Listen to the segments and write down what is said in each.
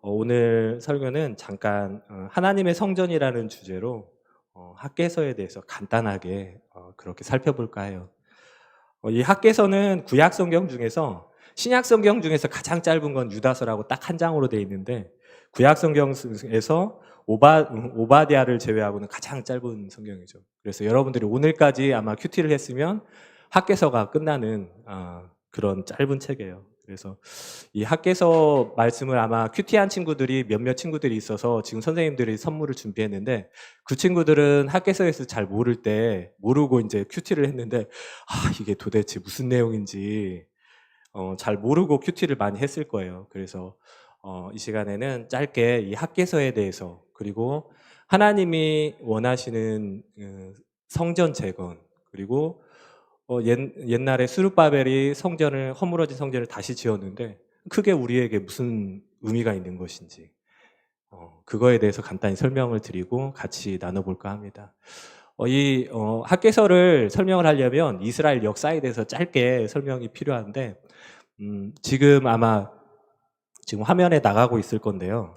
오늘 설교는 잠깐 하나님의 성전이라는 주제로 학개서에 대해서 간단하게 그렇게 살펴볼까 해요. 이 학개서는 구약 성경 중에서 신약 성경 중에서 가장 짧은 건 유다서라고 딱 한 장으로 되어 있는데 구약 성경에서 오바댜를 제외하고는 가장 짧은 성경이죠. 그래서 여러분들이 오늘까지 아마 큐티를 했으면 학개서가 끝나는 그런 짧은 책이에요. 그래서 이 학개서 말씀을 아마 큐티한 친구들이 몇몇 친구들이 있어서 지금 선생님들이 선물을 준비했는데 그 친구들은 학개서에서 잘 모르고 이제 큐티를 했는데 이게 도대체 무슨 내용인지 잘 모르고 큐티를 많이 했을 거예요. 그래서 이 시간에는 짧게 이 학개서에 대해서 그리고 하나님이 원하시는 성전 재건 그리고 옛날에 스룹바벨이 허물어진 성전을 다시 지었는데 크게 우리에게 무슨 의미가 있는 것인지 그거에 대해서 간단히 설명을 드리고 같이 나눠볼까 합니다. 이 학개서를 설명을 하려면 이스라엘 역사에 대해서 짧게 설명이 필요한데 지금 화면에 나가고 있을 건데요.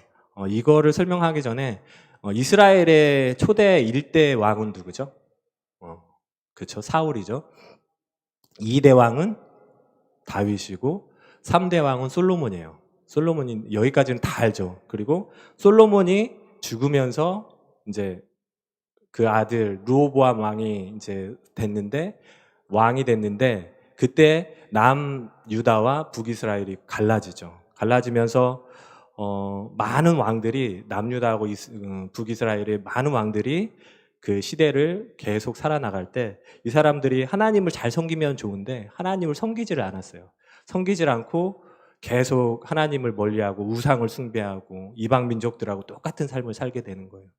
이거를 설명하기 전에 이스라엘의 초대 1대 왕은 누구죠? 그렇죠. 사울이죠. 2대 왕은 다윗이고 3대 왕은 솔로몬이에요. 솔로몬이 여기까지는 다 알죠. 그리고 솔로몬이 죽으면서 이제 그 아들 르호보암 왕이 이제 왕이 됐는데 그때 남유다와 북이스라엘이 갈라지죠. 갈라지면서 많은 왕들이 남유다하고 북이스라엘의 많은 왕들이 그 시대를 계속 살아나갈 때 이 사람들이 하나님을 잘 섬기면 좋은데 하나님을 섬기지를 않았어요. 섬기질 않고 계속 하나님을 멀리하고 우상을 숭배하고 이방 민족들하고 똑같은 삶을 살게 되는 거예요.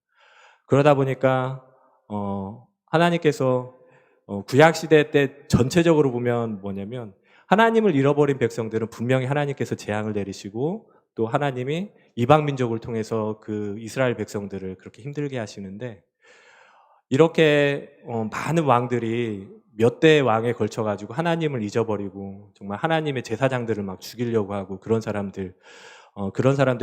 그러다 보니까 하나님께서 구약 시대 때 전체적으로 보면 뭐냐면 하나님을 잃어버린 백성들은 분명히 하나님께서 재앙을 내리시고 또 하나님이 이방 민족을 통해서 그 이스라엘 백성들을 그렇게 힘들게 하시는데 이렇게 많은 왕들이 몇 대 왕에 걸쳐 가지고 하나님을 잊어버리고 정말 하나님의 제사장들을 막 죽이려고 하고 그런 사람들이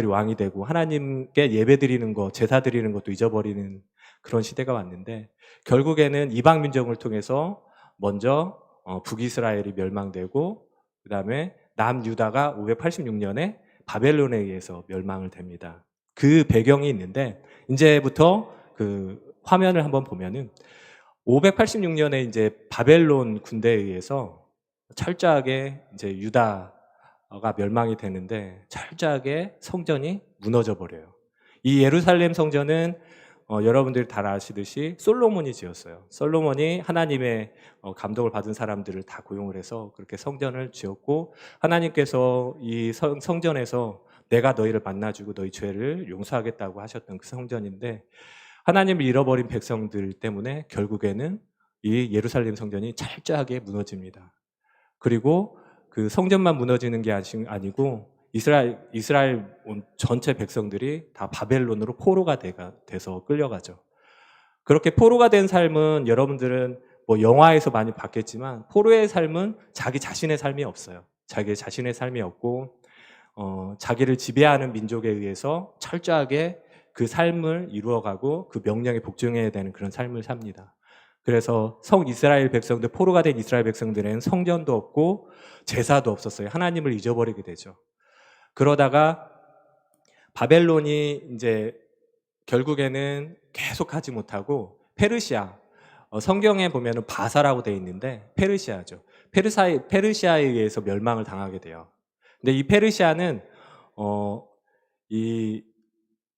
왕이 되고 하나님께 예배드리는 거, 제사 드리는 것도 잊어버리는 그런 시대가 왔는데 결국에는 이방 민족을 통해서 먼저 북이스라엘이 멸망되고 그다음에 남유다가 586년에 바벨론에 의해서 멸망을 됩니다. 그 배경이 있는데 이제부터 그 화면을 한번 보면은 586년에 이제 바벨론 군대에 의해서 철저하게 이제 유다가 멸망이 되는데 철저하게 성전이 무너져 버려요. 이 예루살렘 성전은 여러분들이 다 아시듯이 솔로몬이 지었어요. 솔로몬이 하나님의 감동을 받은 사람들을 다 고용을 해서 그렇게 성전을 지었고 하나님께서 이 성전에서 내가 너희를 만나주고 너희 죄를 용서하겠다고 하셨던 그 성전인데 하나님을 잃어버린 백성들 때문에 결국에는 이 예루살렘 성전이 철저하게 무너집니다. 그리고 그 성전만 무너지는 게 아니고 이스라엘 전체 백성들이 다 바벨론으로 포로가 돼서 끌려가죠. 그렇게 포로가 된 삶은 여러분들은 뭐 영화에서 많이 봤겠지만 포로의 삶은 자기 자신의 삶이 없어요. 자기 자신의 삶이 없고 자기를 지배하는 민족에 의해서 철저하게 그 삶을 이루어가고 그 명령에 복종해야 되는 그런 삶을 삽니다. 그래서 이스라엘 백성들, 포로가 된 이스라엘 백성들은 성전도 없고 제사도 없었어요. 하나님을 잊어버리게 되죠. 그러다가 바벨론이 이제 결국에는 계속하지 못하고 페르시아, 성경에 보면은 바사라고 되어 있는데 페르시아죠. 페르시아에 의해서 멸망을 당하게 돼요. 근데 이 페르시아는 이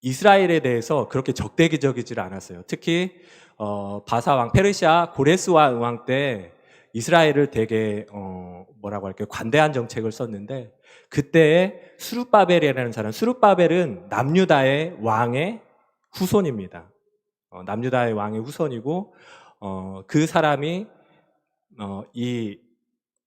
이스라엘에 대해서 그렇게 적대적이질 않았어요. 특히 바사 왕 페르시아 고레스 왕 때 이스라엘을 되게 뭐라고 할까요? 관대한 정책을 썼는데 그때에 스룹바벨이라는 사람, 스룹바벨은 남유다의 왕의 후손입니다. 남유다의 왕의 후손이고 그 사람이 이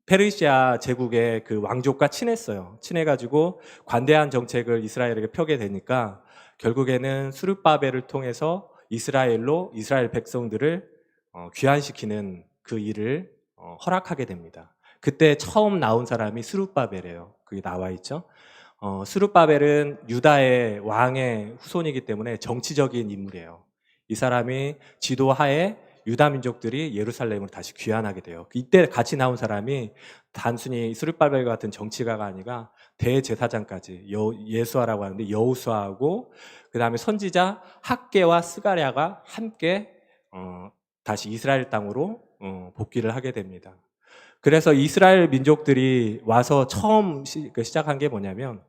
페르시아 제국의 그 왕족과 친했어요. 친해가지고 관대한 정책을 이스라엘에게 펴게 되니까 결국에는 스룹바벨을 통해서 이스라엘 백성들을 귀환시키는 그 일을 허락하게 됩니다. 그때 처음 나온 사람이 스룹바벨이에요. 그게 나와 있죠. 스룹바벨은 유다의 왕의 후손이기 때문에 정치적인 인물이에요. 이 사람이 지도하에 유다 민족들이 예루살렘으로 다시 귀환하게 돼요. 이때 같이 나온 사람이 단순히 스룹바벨 같은 정치가가 아니라 대제사장까지 예수아라고 하는데 여호수아하고 그 다음에 선지자 학개와 스가랴가 함께 다시 이스라엘 땅으로 복귀를 하게 됩니다. 그래서 이스라엘 민족들이 와서 처음 시작한 게 뭐냐면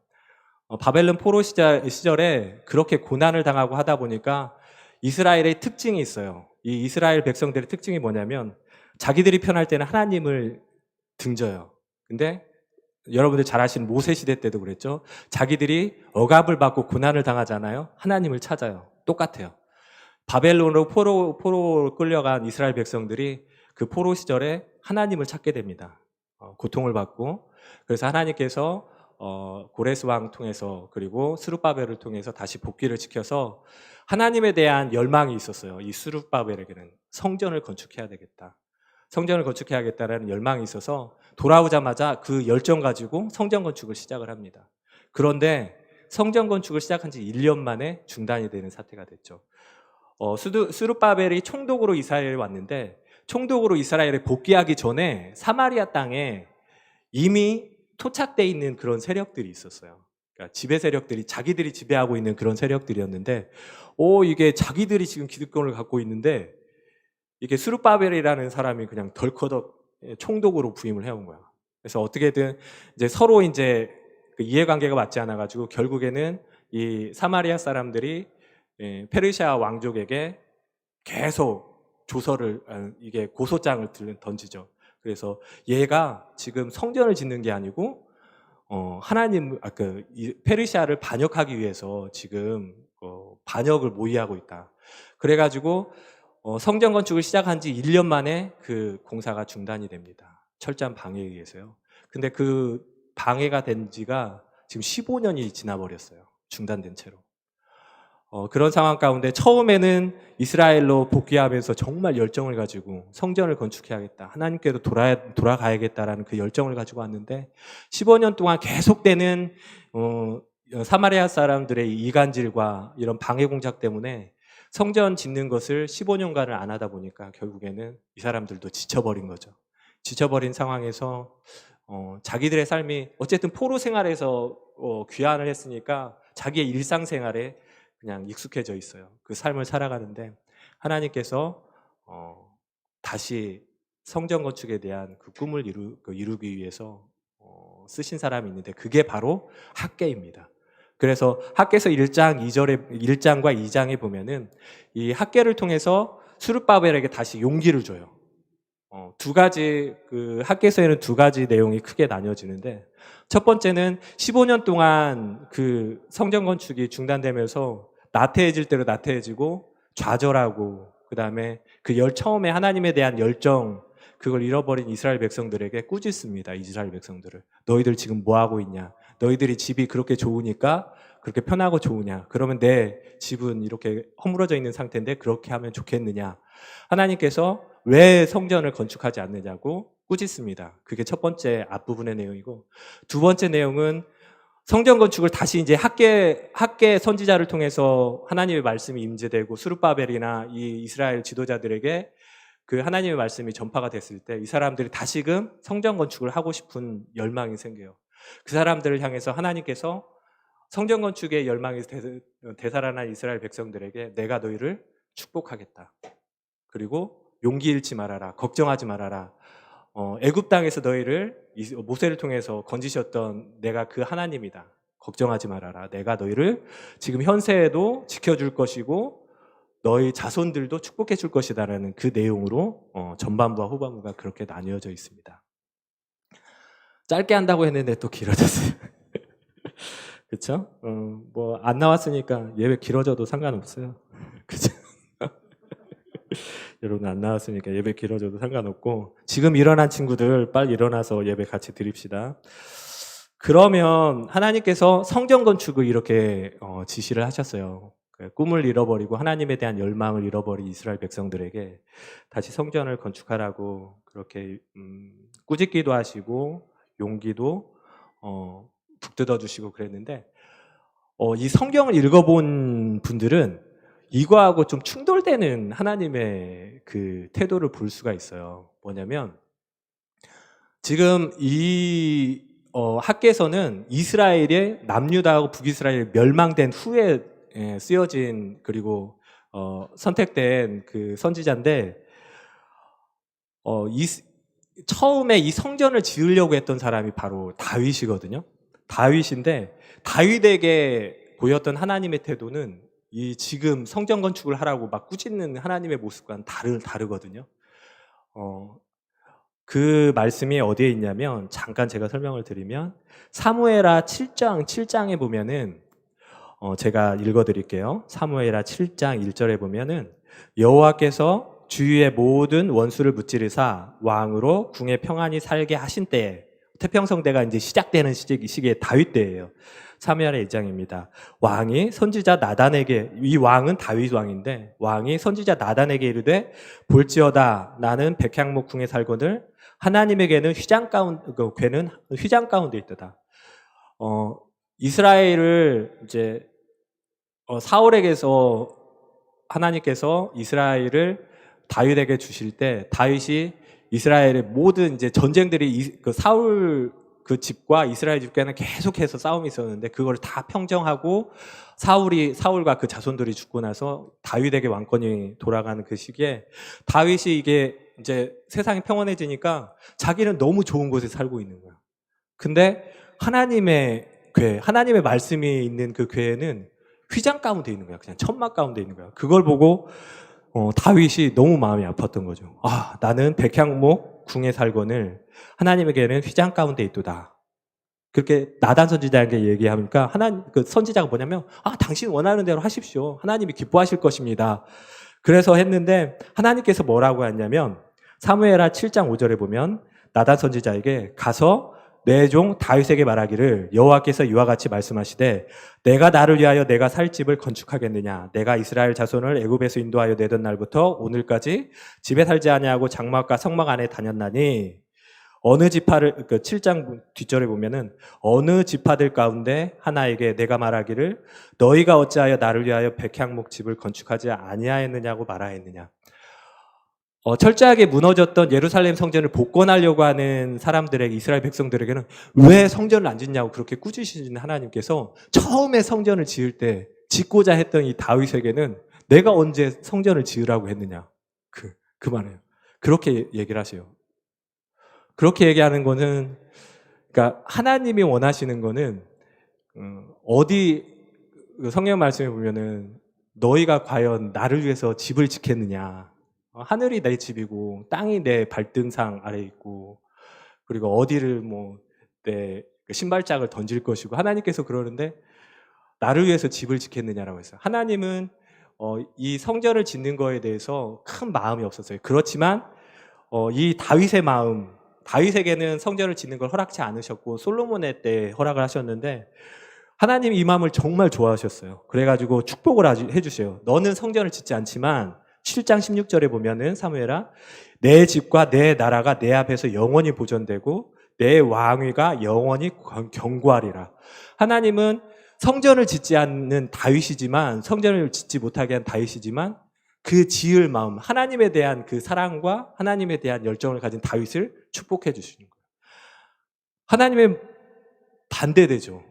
바벨론 포로 시절에 그렇게 고난을 당하고 하다 보니까 이스라엘의 특징이 있어요. 이 이스라엘 백성들의 특징이 뭐냐면 자기들이 편할 때는 하나님을 등져요. 근데 여러분들 잘 아시는 모세 시대 때도 그랬죠. 자기들이 억압을 받고 고난을 당하잖아요. 하나님을 찾아요. 똑같아요. 바벨론으로 포로 끌려간 이스라엘 백성들이 그 포로 시절에 하나님을 찾게 됩니다. 고통을 받고. 그래서 하나님께서 고레스 왕 통해서 그리고 스룹바벨을 통해서 다시 복귀를 시켜서 하나님에 대한 열망이 있었어요. 이 스룹바벨에게는 성전을 건축해야 되겠다. 성전을 건축해야겠다라는 열망이 있어서 돌아오자마자 그 열정 가지고 성전 건축을 시작을 합니다. 그런데 성전 건축을 시작한 지 1년 만에 중단이 되는 사태가 됐죠. 스룹바벨이 총독으로 이스라엘에 왔는데 총독으로 이스라엘에 복귀하기 전에 사마리아 땅에 이미 토착되어 있는 그런 세력들이 있었어요. 그러니까 지배 세력들이 자기들이 지배하고 있는 그런 세력들이었는데 이게 자기들이 지금 기득권을 갖고 있는데 이게 스룹바벨이라는 사람이 그냥 덜커덕 총독으로 부임을 해온 거야. 그래서 어떻게든 이제 서로 이제 그 이해관계가 맞지 않아가지고 결국에는 이 사마리아 사람들이 페르시아 왕족에게 계속 조서를 이게 고소장을 던지죠. 그래서 얘가 지금 성전을 짓는 게 아니고 하나님 페르시아를 반역하기 위해서 지금 반역을 모의하고 있다. 그래가지고 성전 건축을 시작한 지 1년 만에 그 공사가 중단이 됩니다. 철저한 방해에 의해서요. 근데 그 방해가 된 지가 지금 15년이 지나버렸어요. 중단된 채로. 그런 상황 가운데 처음에는 이스라엘로 복귀하면서 정말 열정을 가지고 성전을 건축해야겠다. 하나님께도 돌아가야겠다라는 그 열정을 가지고 왔는데 15년 동안 계속되는 사마리아 사람들의 이간질과 이런 방해 공작 때문에 성전 짓는 것을 15년간을 안 하다 보니까 결국에는 이 사람들도 지쳐버린 거죠. 지쳐버린 상황에서 자기들의 삶이 어쨌든 포로 생활에서 귀환을 했으니까 자기의 일상생활에 그냥 익숙해져 있어요. 그 삶을 살아가는데 하나님께서 다시 성전 건축에 대한 그 꿈을 이루기 위해서 쓰신 사람이 있는데 그게 바로 학개입니다. 그래서 학개서 1장과 2장에 보면은 이 학개를 통해서 스룹바벨에게 다시 용기를 줘요. 두 가지 그 학개서에는 두 가지 내용이 크게 나뉘어지는데 첫 번째는 15년 동안 그 성전 건축이 중단되면서 나태해질 대로 나태해지고 좌절하고 그다음에 처음에 하나님에 대한 열정 그걸 잃어버린 이스라엘 백성들에게 꾸짖습니다. 이스라엘 백성들을. 너희들 지금 뭐 하고 있냐? 너희들이 집이 그렇게 좋으니까 그렇게 편하고 좋으냐? 그러면 내 집은 이렇게 허물어져 있는 상태인데 그렇게 하면 좋겠느냐? 하나님께서 왜 성전을 건축하지 않느냐고 꾸짖습니다. 그게 첫 번째 앞부분의 내용이고 두 번째 내용은 성전 건축을 다시 이제 학개 선지자를 통해서 하나님의 말씀이 임재되고 스룹바벨이나 이 이스라엘 지도자들에게 그 하나님의 말씀이 전파가 됐을 때 이 사람들이 다시금 성전 건축을 하고 싶은 열망이 생겨요. 그 사람들을 향해서 하나님께서 성전 건축의 열망이 되살아난 이스라엘 백성들에게 내가 너희를 축복하겠다. 그리고 용기 잃지 말아라. 걱정하지 말아라. 애굽 땅에서 너희를 모세를 통해서 건지셨던 내가 그 하나님이다. 걱정하지 말아라. 내가 너희를 지금 현세에도 지켜줄 것이고 너희 자손들도 축복해 줄 것이다라는 그 내용으로 전반부와 후반부가 그렇게 나뉘어져 있습니다. 짧게 한다고 했는데 또 길어졌어요. 그렇죠? 뭐 안 나왔으니까 예배 길어져도 상관없어요. 그렇죠? 여러분 안 나왔으니까 예배 길어져도 상관없고 지금 일어난 친구들 빨리 일어나서 예배 같이 드립시다. 그러면 하나님께서 성전 건축을 이렇게 지시를 하셨어요. 꿈을 잃어버리고 하나님에 대한 열망을 잃어버린 이스라엘 백성들에게 다시 성전을 건축하라고 그렇게 꾸짖기도 하시고 용기도 북 뜯어주시고 그랬는데 이 성경을 읽어본 분들은 이거하고 좀 충돌되는 하나님의 그 태도를 볼 수가 있어요. 뭐냐면 지금 이 학개서는 이스라엘의 남유다하고 북이스라엘 멸망된 후에 쓰여진 그리고 선택된 그 선지자인데 처음에 이 성전을 지으려고 했던 사람이 바로 다윗이거든요. 다윗인데 다윗에게 보였던 하나님의 태도는 이 지금 성전 건축을 하라고 막 꾸짖는 하나님의 모습과는 다르거든요. 그 말씀이 어디에 있냐면 잠깐 제가 설명을 드리면 사무엘하 7장에 보면은 제가 읽어드릴게요. 사무엘하 7장 1절에 보면은 여호와께서 주위의 모든 원수를 무찌르사 왕으로 궁에 평안히 살게 하신 때에 태평성대가 이제 시작되는 시기에 다윗 때예요. 사무엘하 1장입니다. 왕이 선지자 나단에게 이 왕은 다윗 왕인데 왕이 선지자 나단에게 이르되 볼지어다 나는 백향목 궁에 살거늘 하나님에게는 괴는 휘장 가운데 있도다. 이스라엘을 이제 사울에게서 하나님께서 이스라엘을 다윗에게 주실 때 다윗이 이스라엘의 모든 이제 전쟁들이 그 사울 그 집과 이스라엘 집과는 계속해서 싸움이 있었는데 그걸 다 평정하고 사울과 그 자손들이 죽고 나서 다윗에게 왕권이 돌아가는 그 시기에 다윗이 이게 이제 세상이 평온해지니까 자기는 너무 좋은 곳에 살고 있는 거야. 근데 하나님의 말씀이 있는 그 궤에는 휘장 가운데 있는 거야. 그냥 천막 가운데 있는 거야. 그걸 보고 다윗이 너무 마음이 아팠던 거죠. 나는 백향목 궁에 살거늘 하나님에게는 휘장 가운데 있도다. 그렇게 나단 선지자에게 얘기하니까 그 선지자가 뭐냐면 당신 원하는 대로 하십시오. 하나님이 기뻐하실 것입니다. 그래서 했는데 하나님께서 뭐라고 했냐면 사무엘하 7장 5절에 보면 나단 선지자에게 가서 내 종 다윗에게 말하기를 여호와께서 이와 같이 말씀하시되 내가 나를 위하여 내가 살 집을 건축하겠느냐 내가 이스라엘 자손을 애굽에서 인도하여 내던 날부터 오늘까지 집에 살지 아니하고 장막과 성막 안에 다녔나니 어느 지파를 7장 뒷절에 보면은 어느 지파들 가운데 하나에게 내가 말하기를 너희가 어찌하여 나를 위하여 백향목 집을 건축하지 아니하였느냐고 말하였느냐. 철저하게 무너졌던 예루살렘 성전을 복원하려고 하는 사람들에게 이스라엘 백성들에게는 왜 성전을 안 짓냐고 그렇게 꾸짖으시는 하나님께서 처음에 성전을 지을 때 짓고자 했던 이 다윗에게는 내가 언제 성전을 지으라고 했느냐 그만해요. 그렇게 얘기를 하세요. 그렇게 얘기하는 거는 그러니까 하나님이 원하시는 거는 성경 말씀에 보면은 너희가 과연 나를 위해서 집을 짓겠느냐. 하늘이 내 집이고 땅이 내 발등상 아래 있고 그리고 어디를 내 신발짝을 던질 것이고 하나님께서 그러는데 나를 위해서 집을 짓겠느냐라고 했어요. 하나님은 이 성전을 짓는 거에 대해서 큰 마음이 없었어요. 그렇지만 이 다윗의 마음 다윗에게는 성전을 짓는 걸 허락치 않으셨고 솔로몬의 때 허락을 하셨는데 하나님이 이 마음을 정말 좋아하셨어요. 그래가지고 축복을 해주세요. 너는 성전을 짓지 않지만 7장 16절에 보면은 사무엘아 내 집과 내 나라가 내 앞에서 영원히 보존되고 내 왕위가 영원히 견고하리라. 하나님은 성전을 짓지 않는 다윗이지만 성전을 짓지 못하게 한 다윗이지만 그 지을 마음 하나님에 대한 그 사랑과 하나님에 대한 열정을 가진 다윗을 축복해 주시는 거예요. 하나님의 반대되죠.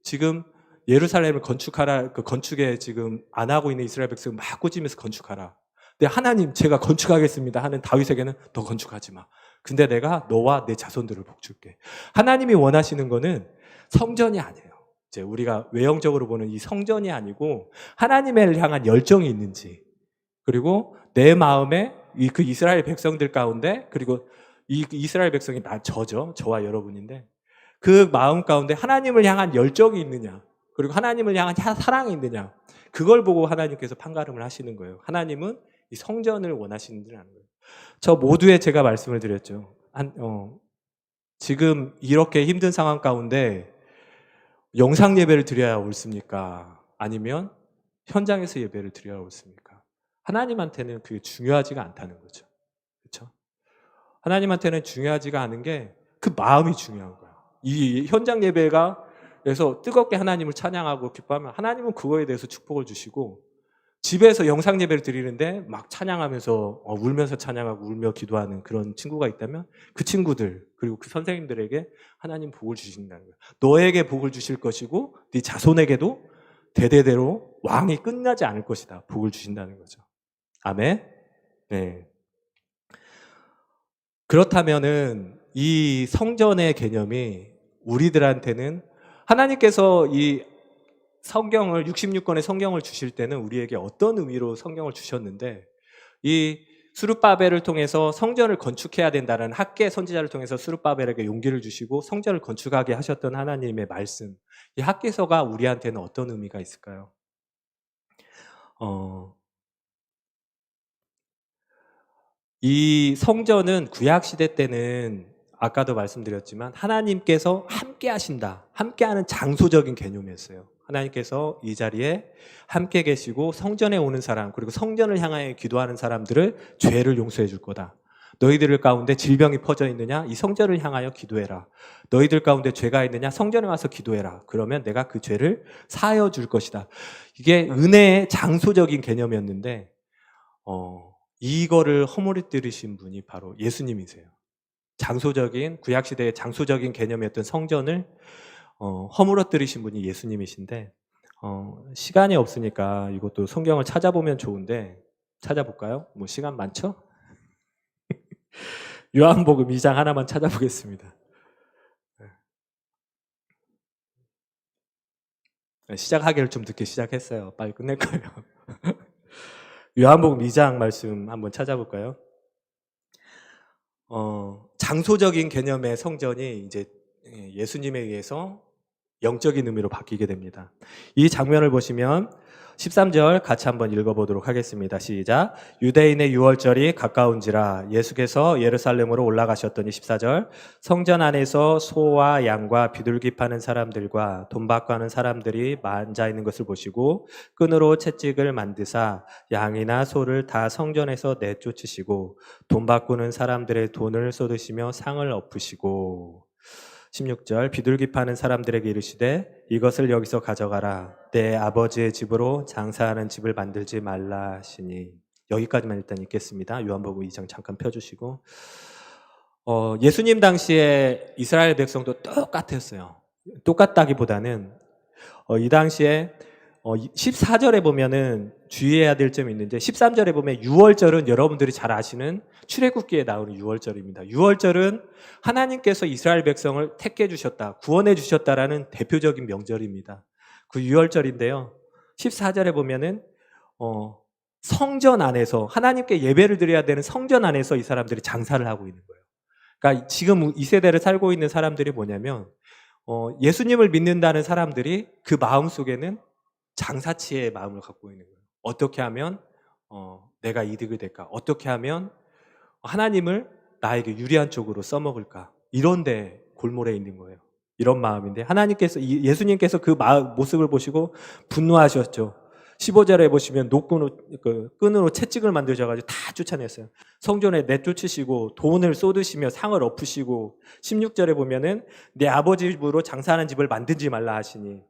지금 예루살렘을 건축하라, 그 건축에 지금 안 하고 있는 이스라엘 백성을 막 꾸짖으면서 건축하라. 근데 하나님, 제가 건축하겠습니다 하는 다윗에게는 너 건축하지 마. 근데 내가 너와 내 자손들을 복줄게. 하나님이 원하시는 거는 성전이 아니에요. 이제 우리가 외형적으로 보는 이 성전이 아니고 하나님을 향한 열정이 있는지, 그리고 내 마음에 그 이스라엘 백성들 가운데, 그리고 이 이스라엘 백성이 저와 여러분인데 그 마음 가운데 하나님을 향한 열정이 있느냐, 그리고 하나님을 향한 사랑이 있느냐, 그걸 보고 하나님께서 판가름을 하시는 거예요. 하나님은 이 성전을 원하시는지는 않은 거예요. 저 모두에 제가 말씀을 드렸죠. 지금 이렇게 힘든 상황 가운데 영상 예배를 드려야 옳습니까? 아니면 현장에서 예배를 드려야 옳습니까? 하나님한테는 그게 중요하지가 않다는 거죠. 그렇죠? 하나님한테는 중요하지가 않은 게 그 마음이 중요한 거야. 이 현장 예배가 그래서 뜨겁게 하나님을 찬양하고 기뻐하면 하나님은 그거에 대해서 축복을 주시고, 집에서 영상 예배를 드리는데 막 찬양하면서 울면서 찬양하고 울며 기도하는 그런 친구가 있다면 그 친구들 그리고 그 선생님들에게 하나님 복을 주신다는 거예요. 너에게 복을 주실 것이고 네 자손에게도 대대대로 왕이 끝나지 않을 것이다. 복을 주신다는 거죠. 아멘. 네. 그렇다면은 이 성전의 개념이 우리들한테는 하나님께서 이 성경을 66권의 성경을 주실 때는 우리에게 어떤 의미로 성경을 주셨는데, 이 스룹바벨을 통해서 성전을 건축해야 된다는 학계 선지자를 통해서 스룹바벨에게 용기를 주시고 성전을 건축하게 하셨던 하나님의 말씀, 이 학계서가 우리한테는 어떤 의미가 있을까요? 이 성전은 구약시대 때는 아까도 말씀드렸지만 하나님께서 함께 하신다, 함께 하는 장소적인 개념이었어요. 하나님께서 이 자리에 함께 계시고 성전에 오는 사람, 그리고 성전을 향하여 기도하는 사람들을 죄를 용서해 줄 거다. 너희들 가운데 질병이 퍼져 있느냐? 이 성전을 향하여 기도해라. 너희들 가운데 죄가 있느냐? 성전에 와서 기도해라. 그러면 내가 그 죄를 사하여 줄 것이다. 이게 은혜의 장소적인 개념이었는데 이거를 허물어뜨리신 분이 바로 예수님이세요. 장소적인, 구약시대의 장소적인 개념이었던 성전을 허물어뜨리신 분이 예수님이신데, 시간이 없으니까 이것도 성경을 찾아보면 좋은데, 찾아볼까요? 뭐 시간 많죠? 요한복음 2장 하나만 찾아보겠습니다. 시작하기를 좀 늦게 시작했어요. 빨리 끝낼 거예요. 요한복음 2장 말씀 한번 찾아볼까요? 장소적인 개념의 성전이 이제 예수님에 의해서 영적인 의미로 바뀌게 됩니다. 이 장면을 보시면 13절 같이 한번 읽어보도록 하겠습니다. 시작. 유대인의 유월절이 가까운지라 예수께서 예루살렘으로 올라가셨더니 14절 성전 안에서 소와 양과 비둘기 파는 사람들과 돈 받고 하는 사람들이 앉아 있는 것을 보시고 끈으로 채찍을 만드사 양이나 소를 다 성전에서 내쫓으시고 돈 바꾸는 사람들의 돈을 쏟으시며 상을 엎으시고 16절 비둘기 파는 사람들에게 이르시되 이것을 여기서 가져가라 내 아버지의 집으로 장사하는 집을 만들지 말라 하시니. 여기까지만 일단 읽겠습니다. 요한복음 2장 잠깐 펴주시고, 예수님 당시에 이스라엘 백성도 똑같았어요. 똑같다기보다는 이 당시에 14절에 보면은 주의해야 될 점이 있는데 13절에 보면 유월절은 여러분들이 잘 아시는 출애굽기에 나오는 유월절입니다. 유월절은 하나님께서 이스라엘 백성을 택해 주셨다, 구원해 주셨다라는 대표적인 명절입니다. 그 유월절인데요. 14절에 보면은 성전 안에서 하나님께 예배를 드려야 되는 성전 안에서 이 사람들이 장사를 하고 있는 거예요. 그러니까 지금 이 세대를 살고 있는 사람들이 뭐냐면 예수님을 믿는다는 사람들이 그 마음 속에는 장사치의 마음을 갖고 있는 거예요. 어떻게 하면 내가 이득이 될까? 어떻게 하면 하나님을 나에게 유리한 쪽으로 써먹을까? 이런데 골몰해 있는 거예요. 이런 마음인데 하나님께서 예수님께서 그 모습을 보시고 분노하셨죠. 15절에 보시면 끈으로 채찍을 만드셔가지고 다 쫓아냈어요. 성전에 내쫓으시고 돈을 쏟으시며 상을 엎으시고 16절에 보면은 내 아버지 집으로 장사하는 집을 만들지 말라 하시니.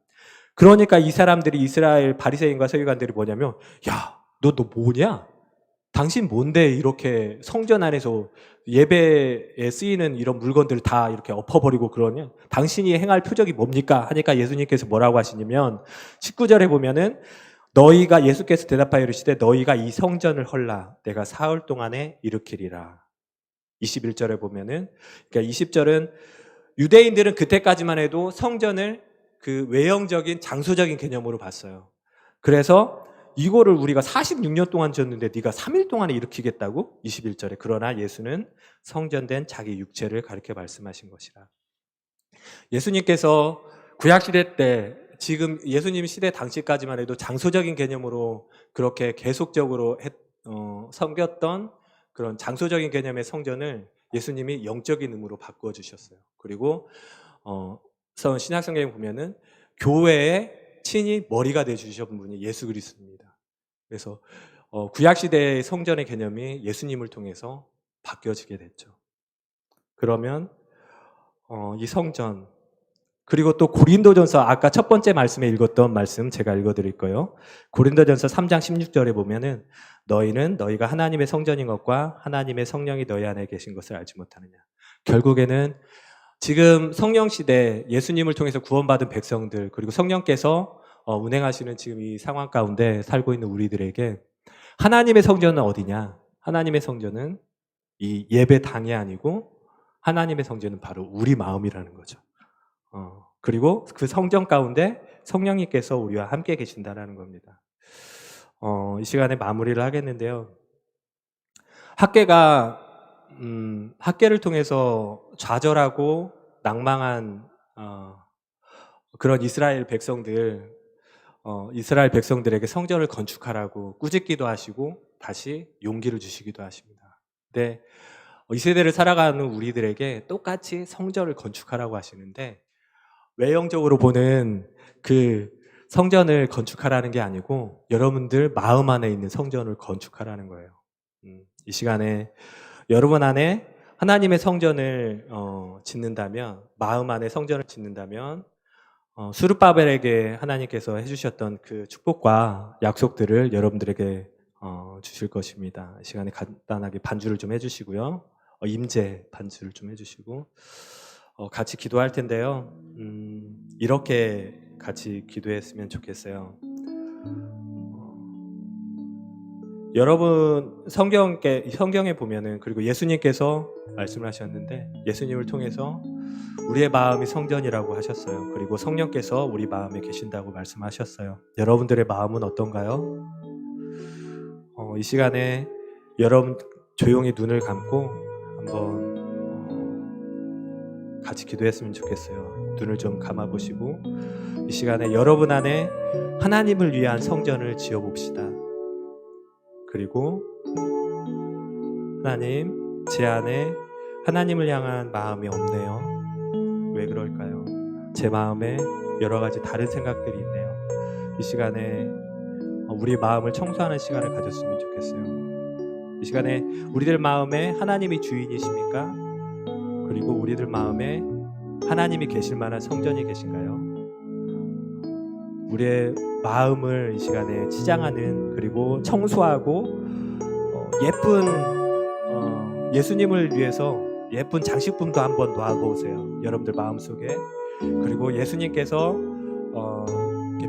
그러니까 이 사람들이 이스라엘 바리새인과 서기관들이 뭐냐면 너 뭐냐? 당신 뭔데 이렇게 성전 안에서 예배에 쓰이는 이런 물건들을 다 이렇게 엎어버리고 그러냐? 당신이 행할 표적이 뭡니까? 하니까 예수님께서 뭐라고 하시냐면 19절에 보면은 예수께서 대답하여 이르시되 너희가 이 성전을 헐라 내가 사흘 동안에 일으키리라. 21절에 보면은, 그러니까 20절은 유대인들은 그때까지만 해도 성전을 그 외형적인 장소적인 개념으로 봤어요. 그래서 이거를 우리가 46년 동안 졌는데 네가 3일 동안에 일으키겠다고? 21절에. 그러나 예수는 성전된 자기 육체를 가리켜 말씀하신 것이라. 예수님께서 구약시대 때 지금 예수님 시대 당시까지만 해도 장소적인 개념으로 그렇게 계속적으로 섬겼던 그런 장소적인 개념의 성전을 예수님이 영적인 의미로 바꾸어 주셨어요. 그리고 신약성경에 보면은 교회의 친히 머리가 되어주신 분이 예수 그리스도입니다. 그래서 구약시대의 성전의 개념이 예수님을 통해서 바뀌어지게 됐죠. 그러면 이 성전, 그리고 또 고린도전서 아까 첫 번째 말씀에 읽었던 말씀 제가 읽어드릴 거예요. 고린도전서 3장 16절에 보면은 너희는 너희가 하나님의 성전인 것과 하나님의 성령이 너희 안에 계신 것을 알지 못하느냐. 결국에는 지금 성령 시대 예수님을 통해서 구원받은 백성들 그리고 성령께서 운행하시는 지금 이 상황 가운데 살고 있는 우리들에게 하나님의 성전은 어디냐? 하나님의 성전은 이 예배당이 아니고 하나님의 성전은 바로 우리 마음이라는 거죠. 그리고 그 성전 가운데 성령님께서 우리와 함께 계신다라는 겁니다. 이 시간에 마무리를 하겠는데요. 학계를 통해서 좌절하고 낭망한 그런 이스라엘 백성들에게 성전을 건축하라고 꾸짖기도 하시고 다시 용기를 주시기도 하십니다. 근데 이 세대를 살아가는 우리들에게 똑같이 성전을 건축하라고 하시는데 외형적으로 보는 그 성전을 건축하라는 게 아니고 여러분들 마음 안에 있는 성전을 건축하라는 거예요. 이 시간에 여러분 안에 하나님의 성전을 짓는다면, 마음 안에 성전을 짓는다면 스룹바벨에게 하나님께서 해주셨던 그 축복과 약속들을 여러분들에게 주실 것입니다. 이 시간에 간단하게 반주를 좀 해주시고요. 임재 반주를 좀 해주시고 같이 기도할 텐데요. 이렇게 같이 기도했으면 좋겠어요. 여러분 성경에 보면은 그리고 예수님께서 말씀을 하셨는데 예수님을 통해서 우리의 마음이 성전이라고 하셨어요. 그리고 성령께서 우리 마음에 계신다고 말씀하셨어요. 여러분들의 마음은 어떤가요? 이 시간에 여러분 조용히 눈을 감고 한번 같이 기도했으면 좋겠어요. 눈을 좀 감아보시고 이 시간에 여러분 안에 하나님을 위한 성전을 지어봅시다. 그리고 하나님, 제 안에 하나님을 향한 마음이 없네요. 왜 그럴까요? 제 마음에 여러 가지 다른 생각들이 있네요. 이 시간에 우리 마음을 청소하는 시간을 가졌으면 좋겠어요. 이 시간에 우리들 마음에 하나님이 주인이십니까? 그리고 우리들 마음에 하나님이 계실 만한 성전이 계신가요? 우리의 마음을 이 시간에 치장하는 그리고 청소하고 예쁜 예수님을 위해서 예쁜 장식품도 한번 놔보세요. 여러분들 마음속에. 그리고 예수님께서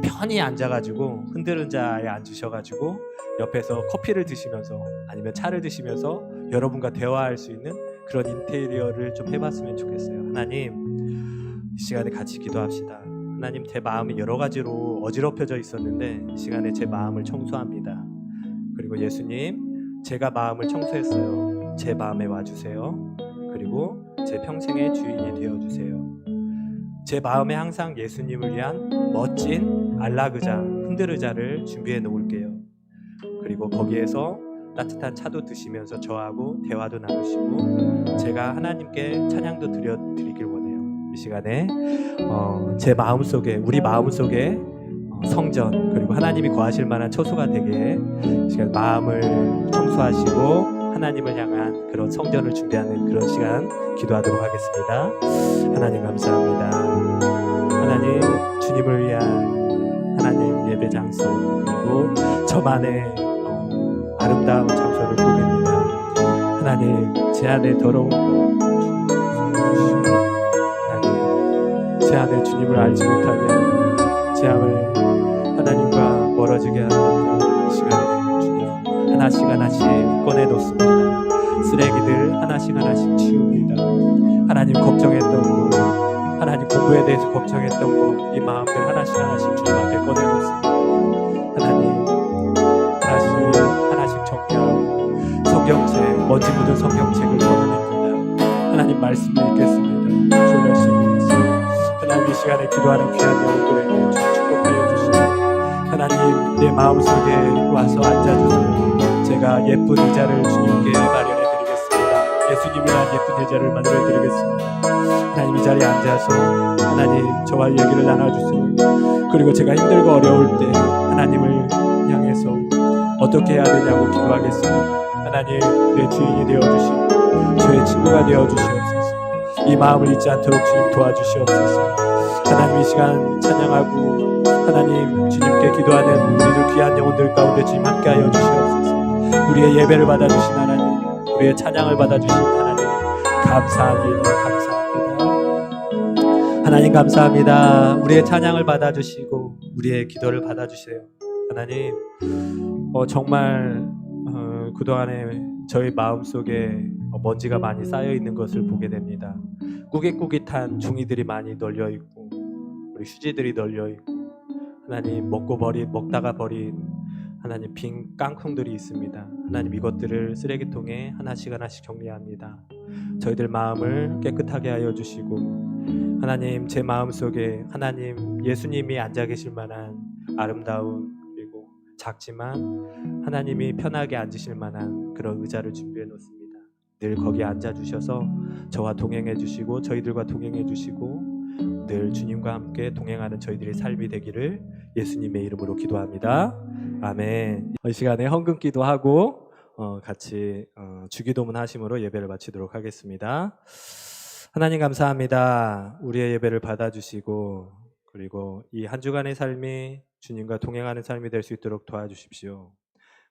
편히 앉아가지고 흔들은 자에 앉으셔가지고 옆에서 커피를 드시면서 아니면 차를 드시면서 여러분과 대화할 수 있는 그런 인테리어를 좀 해봤으면 좋겠어요. 하나님, 이 시간에 같이 기도합시다. 하나님, 제 마음이 여러 가지로 어지럽혀져 있었는데 이 시간에 제 마음을 청소합니다. 그리고 예수님, 제가 마음을 청소했어요. 제 마음에 와주세요. 그리고 제 평생의 주인이 되어주세요. 제 마음에 항상 예수님을 위한 멋진 안락의자, 흔들의자를 준비해 놓을게요. 그리고 거기에서 따뜻한 차도 드시면서 저하고 대화도 나누시고 제가 하나님께 찬양도 드리길 원해요. 이 시간에 제 마음속에, 우리 마음속에 성전 그리고 하나님이 거하실 만한 처소가 되게 시간 마음을 청소하시고 하나님을 향한 그런 성전을 준비하는 그런 시간 기도하도록 하겠습니다. 하나님 감사합니다. 하나님, 주님을 위한 하나님 예배 장소 그리고 저만의 아름다운 장소를 보냅니다. 하나님, 제 안에 더러운 것 하나님, 제 안에 주님을 알지 못하면 제 안에 하나님과 멀어지게 하는 이 시간에 주님 하나씩 꺼내놓습니다. 쓰레기들 하나씩 치웁니다. 하나님 걱정했던 거, 하나님 공부에 대해서 걱정했던 거, 이 마음들 하나씩 주님 앞에 꺼내놓습니다. 하나님, 하나씩 정리하고 성경책, 먼지 묻은 성경책을 꺼내냅니다. 하나님 말씀을 읽겠습니다. 하나님, 이 시간에 기도하는 귀한 영혼들에게 축복하여 주시고 하나님, 내 마음속에 와서 앉아주세요. 제가 예쁜 의자를 주님께 마련해 드리겠습니다. 예수님이란 예쁜 의자를 만들어 드리겠습니다. 하나님, 이 자리에 앉아서 하나님 저와 얘기를 나눠주세요. 그리고 제가 힘들고 어려울 때 하나님을 향해서 어떻게 해야 되냐고 기도하겠습니다. 하나님, 내 주인이 되어주시고 저의 친구가 되어주시옵소서. 이 마음을 잊지 않도록 주님 도와주시옵소서. 하나님 이 시간 찬양하고 하나님 주님께 기도하는 우리들 귀한 영혼들 가운데 주님 함께하여 주시옵소서. 우리의 예배를 받아주신 하나님, 우리의 찬양을 받아주신 하나님 감사합니다. 하나님 감사합니다. 우리의 찬양을 받아주시고 우리의 기도를 받아주세요. 하나님 정말 그동안에 저희 마음속에 먼지가 많이 쌓여있는 것을 보게 됩니다. 꾸깃꾸깃한 종이들이 많이 널려있고 우리 휴지들이 널려있고 하나님 먹다가 버린 하나님 빈 깡통들이 있습니다. 하나님 이것들을 쓰레기통에 하나씩 정리합니다. 저희들 마음을 깨끗하게 하여 주시고 하나님 제 마음속에 하나님 예수님이 앉아 계실 만한 아름다운 그리고 작지만 하나님이 편하게 앉으실 만한 그런 의자를 준비해 놓습니다. 늘 거기에 앉아 주셔서 저와 동행해 주시고 저희들과 동행해 주시고 늘 주님과 함께 동행하는 저희들의 삶이 되기를 예수님의 이름으로 기도합니다. 아멘. 이 시간에 헌금 기도하고 같이 주기도문 하심으로 예배를 마치도록 하겠습니다. 하나님 감사합니다. 우리의 예배를 받아주시고 그리고 이 한 주간의 삶이 주님과 동행하는 삶이 될 수 있도록 도와주십시오.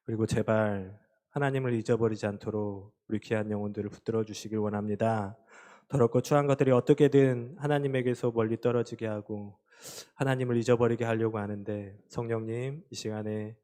그리고 제발 하나님을 잊어버리지 않도록 우리 귀한 영혼들을 붙들어 주시길 원합니다. 더럽고 추한 것들이 어떻게든 하나님에게서 멀리 떨어지게 하고 하나님을 잊어버리게 하려고 하는데 성령님 이 시간에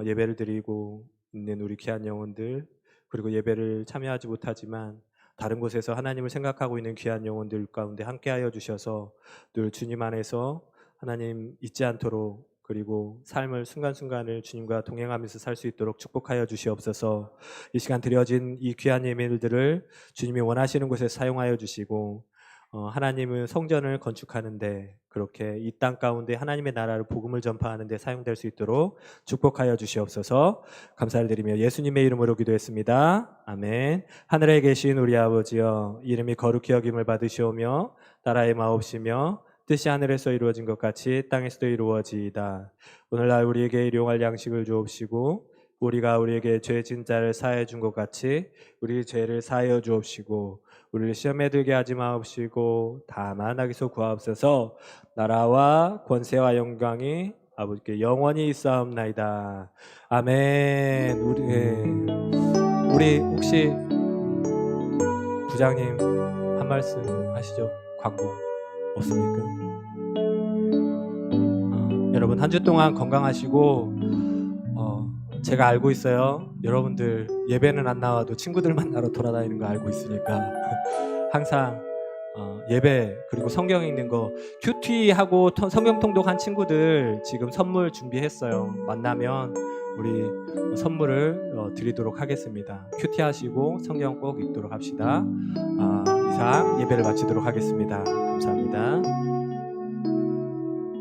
예배를 드리고 있는 우리 귀한 영혼들 그리고 예배를 참여하지 못하지만 다른 곳에서 하나님을 생각하고 있는 귀한 영혼들 가운데 함께하여 주셔서 늘 주님 안에서 하나님 잊지 않도록 그리고 삶을 순간순간을 주님과 동행하면서 살 수 있도록 축복하여 주시옵소서. 이 시간 드려진 이 귀한 예물들을 주님이 원하시는 곳에 사용하여 주시고 하나님은 성전을 건축하는데 그렇게 이 땅 가운데 하나님의 나라를 복음을 전파하는 데 사용될 수 있도록 축복하여 주시옵소서. 감사를 드리며 예수님의 이름으로 기도했습니다. 아멘. 하늘에 계신 우리 아버지여 이름이 거룩히 여김을 받으시오며 나라의 마옵시며 뜻이 하늘에서 이루어진 것 같이 땅에서도 이루어지이다. 오늘날 우리에게 일용할 양식을 주옵시고 우리가 우리에게 죄 진 자를 사하여 준 것 같이 우리 죄를 사하여 주옵시고 우리를 시험에 들게 하지 마옵시고 다만 악에서 구하옵소서. 나라와 권세와 영광이 아버지께 영원히 있사옵나이다. 아멘. 우리 혹시 부장님 한 말씀 하시죠? 광고 없습니까? 여러분 한 주 동안 건강하시고 제가 알고 있어요. 여러분들 예배는 안 나와도 친구들 만나러 돌아다니는 거 알고 있으니까 항상 예배 그리고 성경 읽는 거 큐티하고 성경 통독한 친구들 지금 선물 준비했어요. 만나면 우리 선물을 드리도록 하겠습니다. 큐티하시고 성경 꼭 읽도록 합시다. 이상 예배를 마치도록 하겠습니다. 감사합니다.